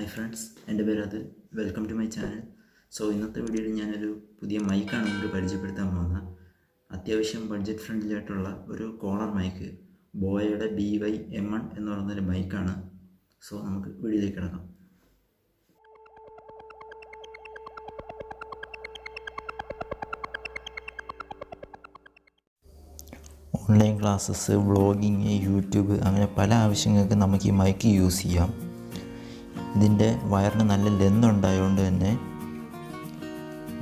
Hi friends, എൻ്റെ പേര് അത്. Welcome to my channel. ഇന്നത്തെ വീഡിയോയിൽ ഞാനൊരു പുതിയ മൈക്കാണ് നിങ്ങൾക്ക് പരിചയപ്പെടുത്താൻ പോകുന്നത്. അത്യാവശ്യം ബഡ്ജറ്റ് ഫ്രണ്ട്ലി ആയിട്ടുള്ള ഒരു കോളർ മൈക്ക്, ബോയയുടെ BY-M1 എന്ന് പറയുന്നൊരു മൈക്കാണ്. നമുക്ക് വീഡിയോയിലേക്ക് കിടക്കാം. ഓൺലൈൻ ക്ലാസ്സസ്, വ്ളോഗിങ്, യൂട്യൂബ് അങ്ങനെ പല ആവശ്യങ്ങൾക്ക് നമുക്ക് ഈ മൈക്ക് യൂസ് ചെയ്യാം. ഇതിൻ്റെ വയറിന് നല്ല ലെന്ത് ഉണ്ടായതുകൊണ്ട് തന്നെ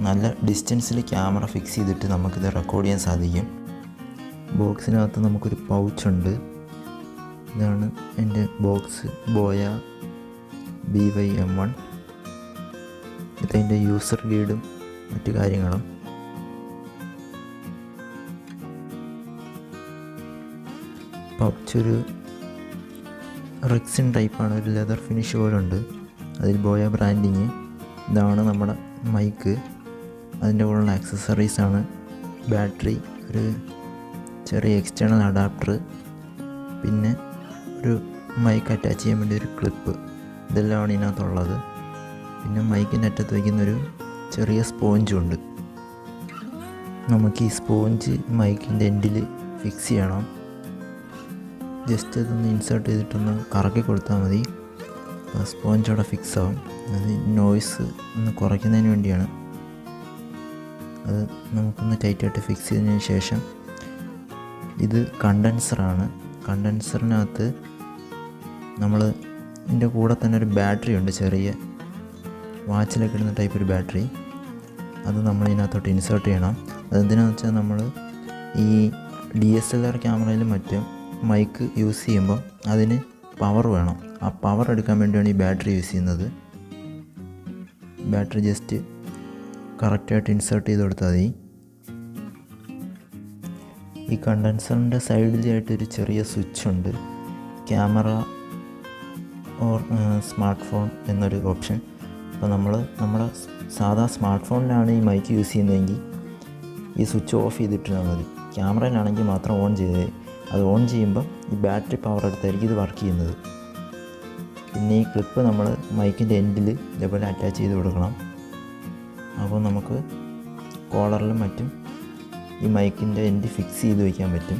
നല്ല ഡിസ്റ്റൻസിൽ ക്യാമറ ഫിക്സ് ചെയ്തിട്ട് നമുക്കിത് റെക്കോർഡ് ചെയ്യാൻ സാധിക്കും. ബോക്സിനകത്ത് നമുക്കൊരു പൗച്ചുണ്ട്. ഇതാണ് എൻ്റെ ബോക്സ്, ബോയ BY-M1. ഇതിൻ്റെ യൂസർ ഗൈഡും മറ്റു കാര്യങ്ങളും. പൗച്ചൊരു റെക്സിൻ ടൈപ്പാണ്, ഒരു ലെതർ ഫിനിഷ് പോലെ ഉണ്ട്. അതിൽ ബോയ ബ്രാൻഡിങ്. ഇതാണ് നമ്മുടെ മൈക്ക്. അതിൻ്റെ കൂടെയുള്ള ആക്സസറീസാണ് ബാറ്ററി, ഒരു ചെറിയ എക്സ്റ്റേണൽ അഡാപ്റ്റർ, പിന്നെ ഒരു മൈക്ക് അറ്റാച്ച് ചെയ്യാൻ വേണ്ടി ഒരു ക്ലിപ്പ്. ഇതെല്ലാമാണ് ഇതിനകത്തുള്ളത്. പിന്നെ മൈക്കിൻ്റെ അറ്റത്ത് വയ്ക്കുന്നൊരു ചെറിയ സ്പോഞ്ചുണ്ട്. നമുക്ക് ഈ സ്പോഞ്ച് മൈക്കിൻ്റെ എൻഡിൽ ഫിക്സ് ചെയ്യണം. ജസ്റ്റ് അതൊന്ന് ഇൻസേർട്ട് ചെയ്തിട്ടൊന്ന് കറക്കി കൊടുത്താൽ മതി. അപ്പോൾ സ്പോഞ്ച് അവിടെ ഫിക്സ് ആവും. അത് നോയ്സ് ഒന്ന് കുറയ്ക്കുന്നതിന് വേണ്ടിയാണ്. അത് നമുക്കൊന്ന് ടൈറ്റായിട്ട് ഫിക്സ് ചെയ്തതിന് ശേഷം, ഇത് കണ്ടൻസറാണ്. കണ്ടൻസറിനകത്ത് നമ്മൾ ഇതിൻ്റെ കൂടെ തന്നെ ഒരു ബാറ്ററി ഉണ്ട്, ചെറിയ വാച്ചിലൊക്കെ ഇടുന്ന ടൈപ്പ് ഒരു ബാറ്ററി. അത് നമ്മൾ ഇതിനകത്തോട്ട് ഇൻസേർട്ട് ചെയ്യണം. അതെന്തിനാണെന്ന് വെച്ചാൽ നമ്മൾ ഈ DSLR ക്യാമറയിലും മറ്റും മൈക്ക് യൂസ് ചെയ്യുമ്പോൾ അതിന് പവർ വേണം. ആ പവർ എടുക്കാൻ വേണ്ടിയാണ് ഈ ബാറ്ററി യൂസ് ചെയ്യുന്നത്. ബാറ്ററി ജസ്റ്റ് കറക്റ്റായിട്ട് ഇൻസേർട്ട് ചെയ്ത് കൊടുത്താൽ മതി. ഈ കണ്ടൻസറിൻ്റെ സൈഡിലായിട്ടൊരു ചെറിയ സ്വിച്ച് ഉണ്ട്, ക്യാമറ ഓർ സ്മാർട്ട് ഫോൺ എന്നൊരു ഓപ്ഷൻ. അപ്പോൾ നമ്മുടെ സാധാ സ്മാർട്ട് ഫോണിലാണ് ഈ മൈക്ക് യൂസ് ചെയ്യുന്നതെങ്കിൽ ഈ സ്വിച്ച് ഓഫ് ചെയ്തിട്ടാൽ മതി. ക്യാമറയിലാണെങ്കിൽ മാത്രം ഓൺ ചെയ്തേ. അത് ഓൺ ചെയ്യുമ്പം ഈ ബാറ്ററി പവർ എടുത്തായിരിക്കും ഇത് വർക്ക് ചെയ്യുന്നത്. പിന്നെ ഈ ക്ലിപ്പ് നമ്മൾ മൈക്കിൻ്റെ എൻഡിൽ ഇതേപോലെ അറ്റാച്ച് ചെയ്ത് കൊടുക്കണം. അപ്പോൾ നമുക്ക് കോളറിലും മറ്റും ഈ മൈക്കിൻ്റെ എൻഡ് ഫിക്സ് ചെയ്ത് വയ്ക്കാൻ പറ്റും.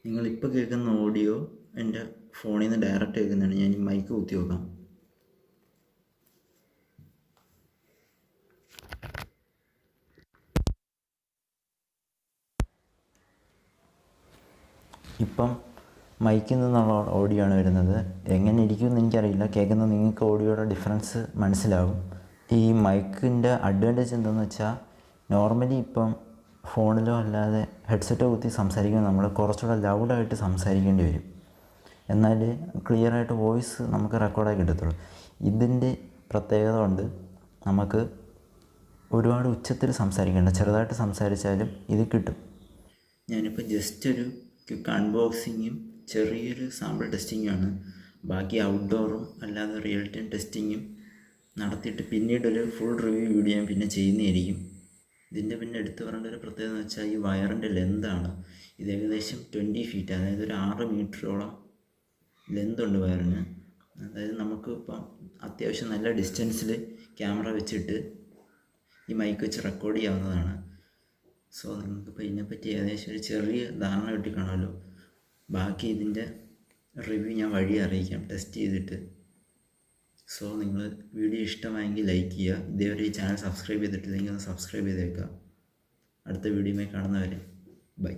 നിങ്ങളിപ്പോൾ കേൾക്കുന്ന ഓഡിയോ എൻ്റെ ഫോണിൽ നിന്ന് ഡയറക്റ്റ് കേൾക്കുന്നതാണ്. ഞാൻ ഈ മൈക്ക് കുത്തി നോക്കാം. ഇപ്പം മൈക്കിൽ നിന്നുള്ള ഓഡിയോ ആണ് വരുന്നത്. എങ്ങനെ ഇരിക്കുമെന്ന് എനിക്കറിയില്ല. കേൾക്കുന്ന നിങ്ങൾക്ക് ഓഡിയോയുടെ ഡിഫറൻസ് മനസ്സിലാകും. ഈ മൈക്കിൻ്റെ അഡ്വാൻറ്റേജ് എന്താണെന്ന് വെച്ചാൽ, നോർമലി ഇപ്പം ഫോണിലോ അല്ലാതെ ഹെഡ്സെറ്റോ കുത്തി സംസാരിക്കുമ്പോൾ നമ്മൾ കുറച്ചുകൂടെ ലൗഡായിട്ട് സംസാരിക്കേണ്ടി വരും. എന്നാൽ ക്ലിയറായിട്ട് വോയിസ് നമുക്ക് റെക്കോർഡായി കിട്ടത്തുള്ളൂ. ഇതിൻ്റെ പ്രത്യേകത കൊണ്ട് നമുക്ക് ഒരുപാട് ഉച്ചത്തിൽ സംസാരിക്കേണ്ട, ചെറുതായിട്ട് സംസാരിച്ചാലും ഇത് കിട്ടും. ഞാനിപ്പോൾ ജസ്റ്റ് ഒരു ക്വിക്ക് അൺബോക്സിങ്ങും ചെറിയൊരു സാമ്പിൾ ടെസ്റ്റിങ്ങുമാണ്. ബാക്കി ഔട്ട്ഡോറും അല്ലാതെ റിയൽ ടൈം ടെസ്റ്റിങ്ങും നടത്തിയിട്ട് പിന്നീടൊരു ഫുൾ റിവ്യൂ വീഡിയോ ഞാൻ പിന്നെ ചെയ്യുന്നതായിരിക്കും. ഇതിൻ്റെ പിന്നെ എടുത്തു പറയേണ്ട ഒരു പ്രത്യേകത എന്ന് വെച്ചാൽ ഈ വയറിൻ്റെ ലെന്താണ്. ഇത് ഏകദേശം 20 ഫീറ്റ്, അതായത് ഒരു 6 മീറ്ററോളം ലെന്തുണ്ട് വയറിന്. അതായത് നമുക്ക് ഇപ്പം അത്യാവശ്യം നല്ല ഡിസ്റ്റൻസിൽ ക്യാമറ വെച്ചിട്ട് ഈ മൈക്ക് വെച്ച് റെക്കോർഡ് ചെയ്യാവുന്നതാണ്. നിങ്ങൾക്കിപ്പോൾ ഇതിനെപ്പറ്റി ഏകദേശം ഒരു ചെറിയ ധാരണ കിട്ടിക്കാണുമല്ലോ. ബാക്കി ഇതിൻ്റെ റിവ്യൂ ഞാൻ വഴി അറിയിക്കാം ടെസ്റ്റ് ചെയ്തിട്ട്. നിങ്ങൾ വീഡിയോ ഇഷ്ടമായെങ്കിൽ ലൈക്ക് ചെയ്യുക. ഇതേവരെ ഈ ചാനൽ സബ്സ്ക്രൈബ് ചെയ്തിട്ടില്ലെങ്കിൽ ഒന്ന് സബ്സ്ക്രൈബ് ചെയ്തേക്കുക. അടുത്ത വീഡിയോയുമായി കാണുന്നവരെ ബൈ.